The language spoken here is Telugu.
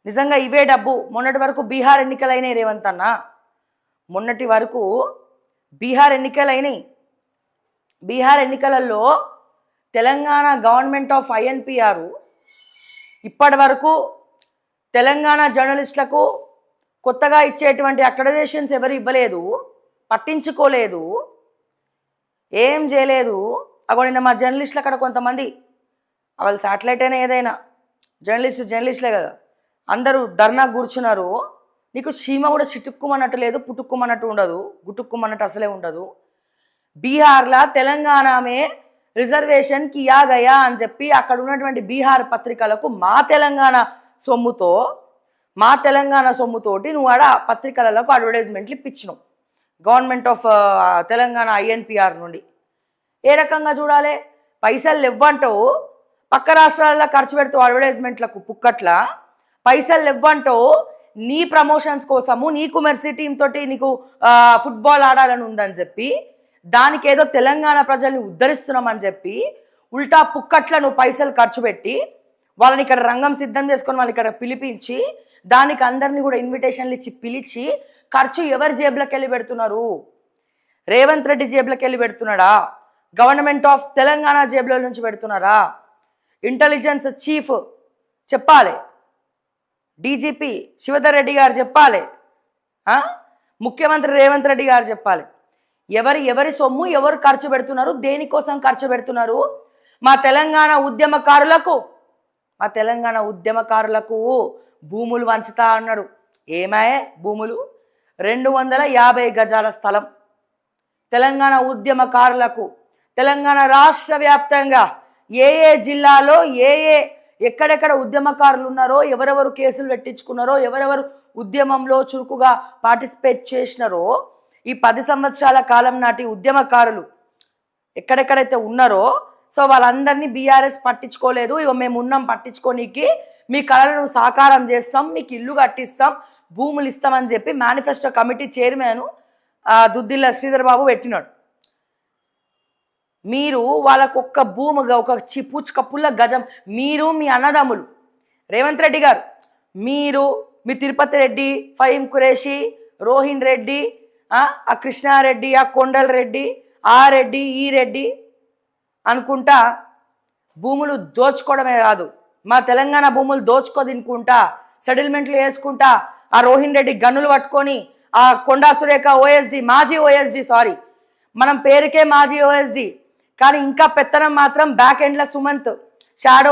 నిజంగా ఇవే డబ్బు. మొన్నటి వరకు బీహార్ ఎన్నికలైనాయి రేవంత్ అన్న, మొన్నటి వరకు బీహార్ ఎన్నికలైనాయి. బీహార్ ఎన్నికలలో తెలంగాణ గవర్నమెంట్ ఆఫ్ ఐఎన్పిఆర్ ఇప్పటి వరకు తెలంగాణ జర్నలిస్టులకు కొత్తగా ఇచ్చేటువంటి అక్రెడిటేషన్స్ ఎవరు ఇవ్వలేదు, పట్టించుకోలేదు, ఏం చేయలేదు. అగో నిన్న మా జర్నలిస్టులు అక్కడ కొంతమంది, వాళ్ళు శాటిలైట్ అయినా ఏదైనా జర్నలిస్టులే కదా, అందరూ ధర్నా కూర్చున్నారు. నీకు సీమ కూడా చిటుక్కుమన్నట్టు లేదు, పుట్టుక్కుమన్నట్టు ఉండదు, గుట్టుక్కుమన్నట్టు అసలే ఉండదు. బీహార్లో తెలంగాణమే రిజర్వేషన్ కియా గయా అని చెప్పి అక్కడ ఉన్నటువంటి బీహార్ పత్రికలకు మా తెలంగాణ సొమ్ముతోటి నువ్వు ఆడ పత్రికలకు అడ్వర్టైజ్మెంట్లు ఇప్పించినావు గవర్నమెంట్ ఆఫ్ తెలంగాణ ఐఎన్పిఆర్ నుండి. ఏ రకంగా చూడాలి? పైసలు ఇవ్వంటావు, పక్క రాష్ట్రాలలో ఖర్చు పెడతావు అడ్వర్టైజ్మెంట్లకు పుక్కట్ల, పైసలు ఇవ్వంటావు నీ ప్రమోషన్స్ కోసము, నీకు మెర్సీ టీం తోటి నీకు ఫుట్బాల్ ఆడాలని ఉందని చెప్పి, దానికి ఏదో తెలంగాణ ప్రజల్ని ఉద్ధరిస్తున్నామని చెప్పి ఉల్టా పుక్కట్ల నువ్వు పైసలు ఖర్చు పెట్టి వాళ్ళని ఇక్కడ రంగం సిద్ధం చేసుకొని వాళ్ళని ఇక్కడ పిలిపించి దానికి అందరినీ కూడా ఇన్విటేషన్లు ఇచ్చి పిలిచి ఖర్చు ఎవరి జేబులోకి వెళ్ళి పెడుతున్నారు? రేవంత్ రెడ్డి జేబులోకి వెళ్ళి పెడుతున్నాడా? గవర్నమెంట్ ఆఫ్ తెలంగాణ జేబులో నుంచి పెడుతున్నారా? ఇంటెలిజెన్స్ చీఫ్ చెప్పాలి, డీజీపీ శివధర్ రెడ్డి గారు చెప్పాలి, ముఖ్యమంత్రి రేవంత్ రెడ్డి గారు చెప్పాలి. ఎవరి సొమ్ము ఎవరు ఖర్చు పెడుతున్నారు, దేనికోసం ఖర్చు పెడుతున్నారు? మా తెలంగాణ ఉద్యమకారులకు భూములు వంచుతా అన్నాడు. ఏమాయే భూములు? 250 గజాల స్థలం తెలంగాణ ఉద్యమకారులకు. తెలంగాణ రాష్ట్ర వ్యాప్తంగా ఏ జిల్లాలో ఎక్కడెక్కడ ఉద్యమకారులు ఉన్నారో, ఎవరెవరు కేసులు పెట్టించుకున్నారో, ఎవరెవరు ఉద్యమంలో చురుకుగా పార్టిసిపేట్ చేసినారో, ఈ 10 సంవత్సరాల కాలం నాటి ఉద్యమకారులు ఎక్కడెక్కడైతే ఉన్నారో, సో వాళ్ళందరినీ బీఆర్ఎస్ పట్టించుకోలేదు. ఇక మేము ఉన్నాం పట్టించుకోనీకి, మీ కళలను సాకారం చేస్తాం, మీకు ఇల్లు కట్టిస్తాం, భూములు ఇస్తామని చెప్పి manifesto committee chairman Duddilla Sridhar Babu పెట్టినాడు. మీరు వాళ్ళకొక్క భూమిగా ఒక పూచిక పుల్ల గజం, మీరు మీ అన్నదమ్ములు రేవంత్ రెడ్డి గారు, మీరు మీ తిరుపతి రెడ్డి, ఫహీం ఖురేషి, రోహిన్ రెడ్డి, ఆ కృష్ణారెడ్డి, ఆ కొండల రెడ్డి, ఆ రెడ్డి, ఈ రెడ్డి అనుకుంటా భూములు దోచుకోవడమే కాదు, మా తెలంగాణ భూములు దోచుకోదినుకుంటా, సెటిల్మెంట్లు వేసుకుంటా, ఆ రోహిన్ రెడ్డి గన్నులు పట్టుకొని, ఆ కొండా సురేఖ మాజీ ఓఎస్డి మనం పేరుకే మాజీ ఓఎస్డి, కానీ ఇంకా పెత్తనం మాత్రం బ్యాక్ ఎండ్ల సుమంత్ షాడో